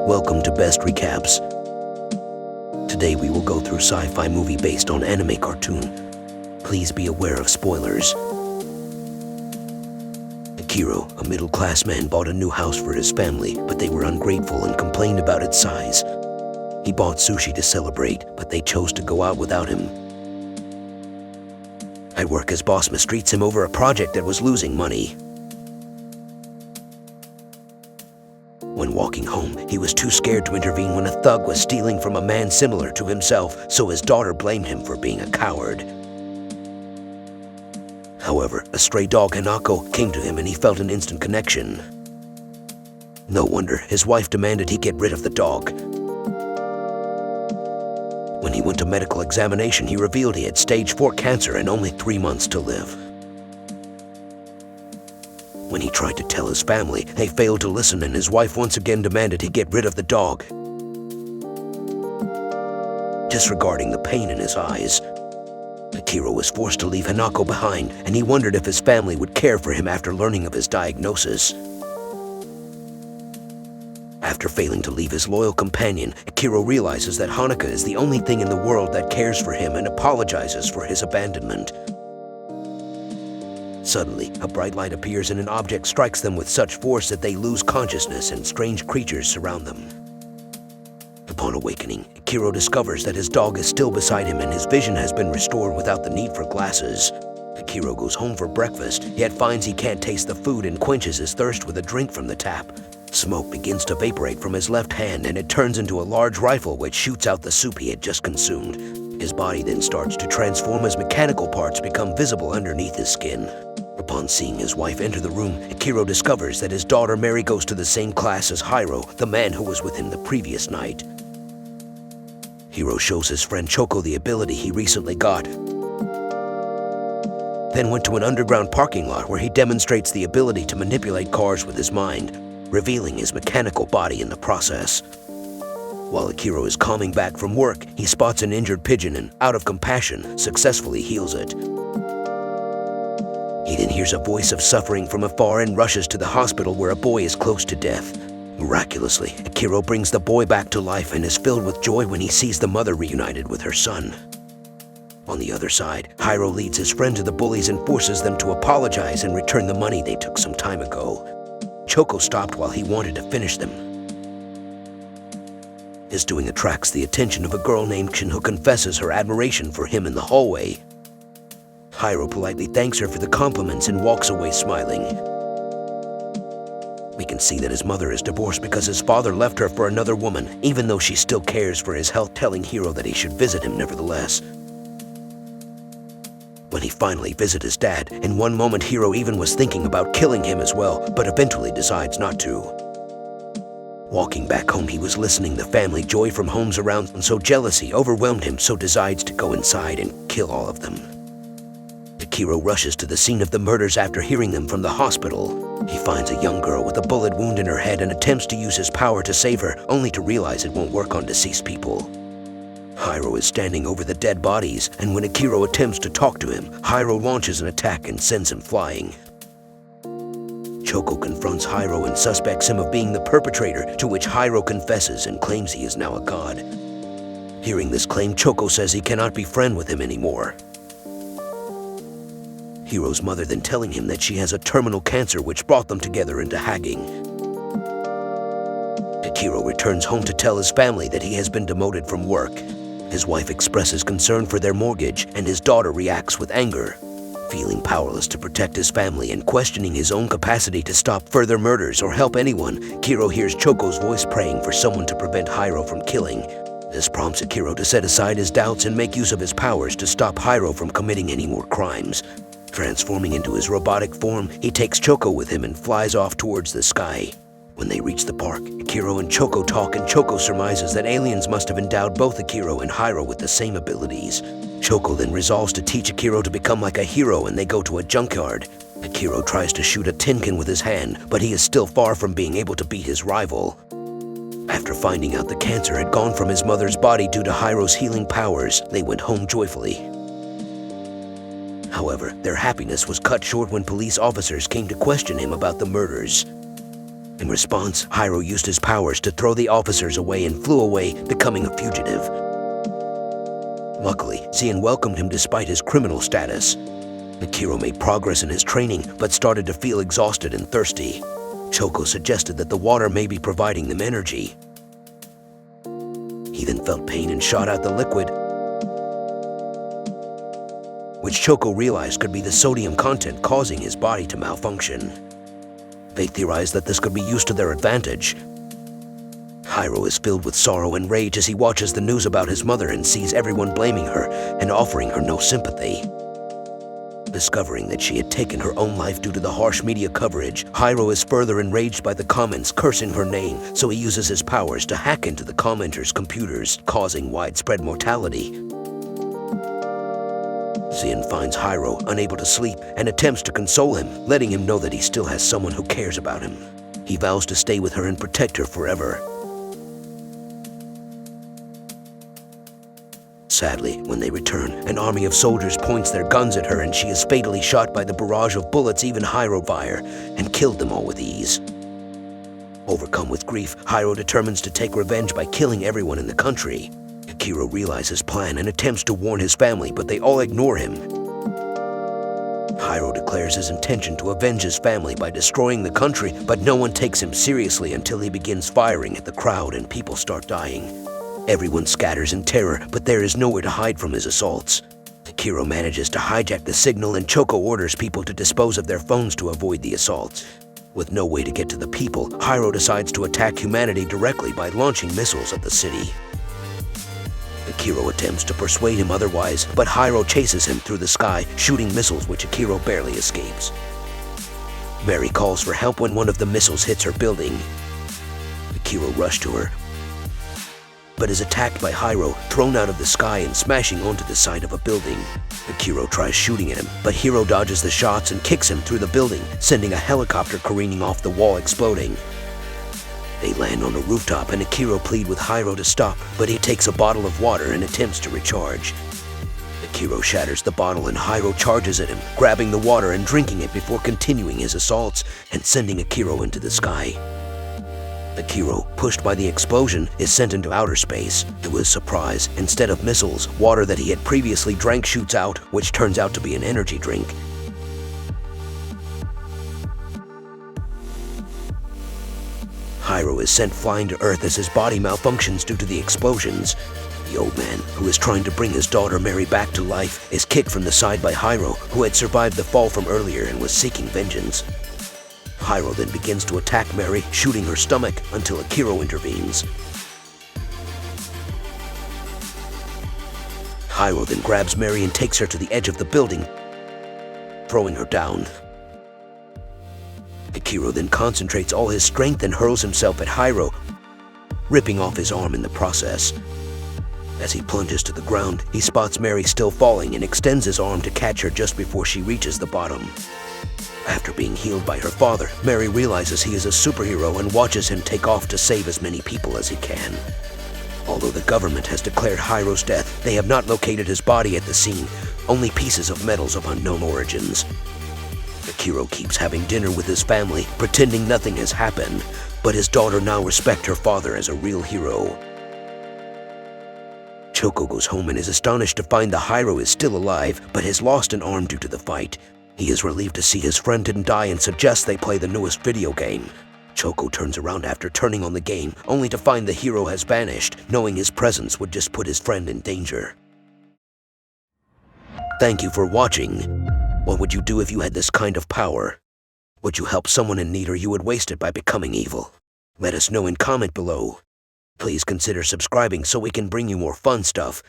Welcome to Best Recaps. Today we will go through sci-fi movie based on anime cartoon. Please be aware of spoilers. Akira, a middle-class man, bought a new house for his family, but they were ungrateful and complained about its size. He bought sushi to celebrate, but they chose to go out without him. At work, his boss mistreats him over a project that was losing money. When walking home, he was too scared to intervene when a thug was stealing from a man similar to himself, so his daughter blamed him for being a coward. However, a stray dog, Hanako, came to him and he felt an instant connection. No wonder his wife demanded he get rid of the dog. When he went to medical examination, he revealed he had stage 4 cancer and only 3 months to live. When he tried to tell his family, they failed to listen and his wife once again demanded he get rid of the dog. Disregarding the pain in his eyes, Akira was forced to leave Hanako behind, and he wondered if his family would care for him after learning of his diagnosis. After failing to leave his loyal companion, Akira realizes that Hanako is the only thing in the world that cares for him and apologizes for his abandonment. Suddenly, a bright light appears and an object strikes them with such force that they lose consciousness and strange creatures surround them. Upon awakening, Akira discovers that his dog is still beside him and his vision has been restored without the need for glasses. Akira goes home for breakfast, yet finds he can't taste the food and quenches his thirst with a drink from the tap. Smoke begins to vaporate from his left hand and it turns into a large rifle which shoots out the soup he had just consumed. His body then starts to transform as mechanical parts become visible underneath his skin. Upon seeing his wife enter the room, Akira discovers that his daughter Mary goes to the same class as Hiro, the man who was with him the previous night. Hiro shows his friend Choco the ability he recently got, then went to an underground parking lot where he demonstrates the ability to manipulate cars with his mind, revealing his mechanical body in the process. While Akira is coming back from work, he spots an injured pigeon and, out of compassion, successfully heals it. He then hears a voice of suffering from afar and rushes to the hospital where a boy is close to death. Miraculously, Akira brings the boy back to life and is filled with joy when he sees the mother reunited with her son. On the other side, Hiro leads his friend to the bullies and forces them to apologize and return the money they took some time ago. Choco stopped while he wanted to finish them. His doing attracts the attention of a girl named Chin who confesses her admiration for him in the hallway. Hiro politely thanks her for the compliments and walks away smiling. We can see that his mother is divorced because his father left her for another woman, even though she still cares for his health, telling Hiro that he should visit him nevertheless. When he finally visits his dad, in one moment Hiro even was thinking about killing him as well, but eventually decides not to. Walking back home, he was listening to family joy from homes around, and so jealousy overwhelmed him, so decides to go inside and kill all of them. Akira rushes to the scene of the murders after hearing them from the hospital. He finds a young girl with a bullet wound in her head and attempts to use his power to save her, only to realize it won't work on deceased people. Hiro is standing over the dead bodies, and when Akira attempts to talk to him, Hiro launches an attack and sends him flying. Choco confronts Hiro and suspects him of being the perpetrator, to which Hiro confesses and claims he is now a god. Hearing this claim, Choco says he cannot be friends with him anymore. Hiro's mother then telling him that she has a terminal cancer which brought them together into hagging. Akira returns home to tell his family that he has been demoted from work. His wife expresses concern for their mortgage and his daughter reacts with anger. Feeling powerless to protect his family and questioning his own capacity to stop further murders or help anyone, Akira hears Choco's voice praying for someone to prevent Hiro from killing. This prompts Akira to set aside his doubts and make use of his powers to stop Hiro from committing any more crimes. Transforming into his robotic form, he takes Choco with him and flies off towards the sky. When they reach the park, Akira and Choco talk and Choco surmises that aliens must have endowed both Akira and Hiro with the same abilities. Choco then resolves to teach Akira to become like a hero and they go to a junkyard. Akira tries to shoot a tin can with his hand, but he is still far from being able to beat his rival. After finding out the cancer had gone from his mother's body due to Hiro's healing powers, they went home joyfully. However, their happiness was cut short when police officers came to question him about the murders. In response, Hiro used his powers to throw the officers away and flew away, becoming a fugitive. Luckily, Zien welcomed him despite his criminal status. Akiro made progress in his training, but started to feel exhausted and thirsty. Choco suggested that the water may be providing them energy. He then felt pain and shot out the liquid, which Choco realized could be the sodium content causing his body to malfunction. They theorized that this could be used to their advantage. Hiro is filled with sorrow and rage as he watches the news about his mother and sees everyone blaming her and offering her no sympathy. Discovering that she had taken her own life due to the harsh media coverage, Hiro is further enraged by the comments cursing her name, so he uses his powers to hack into the commenters' computers, causing widespread mortality. Zien finds Hiro unable to sleep and attempts to console him, letting him know that he still has someone who cares about him. He vows to stay with her and protect her forever. Sadly, when they return, an army of soldiers points their guns at her and she is fatally shot by the barrage of bullets even Hiro fire, and killed them all with ease. Overcome with grief, Hiro determines to take revenge by killing everyone in the country. Akiro realizes his plan and attempts to warn his family, but they all ignore him. Hiro declares his intention to avenge his family by destroying the country, but no one takes him seriously until he begins firing at the crowd and people start dying. Everyone scatters in terror, but there is nowhere to hide from his assaults. Akiro manages to hijack the signal and Choco orders people to dispose of their phones to avoid the assaults. With no way to get to the people, Hiro decides to attack humanity directly by launching missiles at the city. Akiro attempts to persuade him otherwise, but Hiro chases him through the sky, shooting missiles which Akiro barely escapes. Mary calls for help when one of the missiles hits her building. Akiro rushes to her, but is attacked by Hiro, thrown out of the sky and smashing onto the side of a building. Akiro tries shooting at him, but Hiro dodges the shots and kicks him through the building, sending a helicopter careening off the wall, exploding. They land on a rooftop and Akiro pleads with Hiro to stop, but he takes a bottle of water and attempts to recharge. Akiro shatters the bottle and Hiro charges at him, grabbing the water and drinking it before continuing his assaults and sending Akiro into the sky. Akiro, pushed by the explosion, is sent into outer space. To his surprise, instead of missiles, water that he had previously drank shoots out, which turns out to be an energy drink. Hiro is sent flying to Earth as his body malfunctions due to the explosions. The old man, who is trying to bring his daughter Mary back to life, is kicked from the side by Hiro, who had survived the fall from earlier and was seeking vengeance. Hiro then begins to attack Mary, shooting her stomach until Akiro intervenes. Hiro then grabs Mary and takes her to the edge of the building, throwing her down. Akiro then concentrates all his strength and hurls himself at Hiro, ripping off his arm in the process. As he plunges to the ground, he spots Mary still falling and extends his arm to catch her just before she reaches the bottom. After being healed by her father, Mary realizes he is a superhero and watches him take off to save as many people as he can. Although the government has declared Hiro's death, they have not located his body at the scene, only pieces of metals of unknown origins. Akiro keeps having dinner with his family, pretending nothing has happened, but his daughter now respects her father as a real hero. Choco goes home and is astonished to find the Hiro is still alive, but has lost an arm due to the fight. He is relieved to see his friend didn't die and suggests they play the newest video game. Choco turns around after turning on the game, only to find the hero has vanished, knowing his presence would just put his friend in danger. Thank you for watching. What would you do if you had this kind of power? Would you help someone in need, or you would waste it by becoming evil? Let us know in comment below. Please consider subscribing so we can bring you more fun stuff.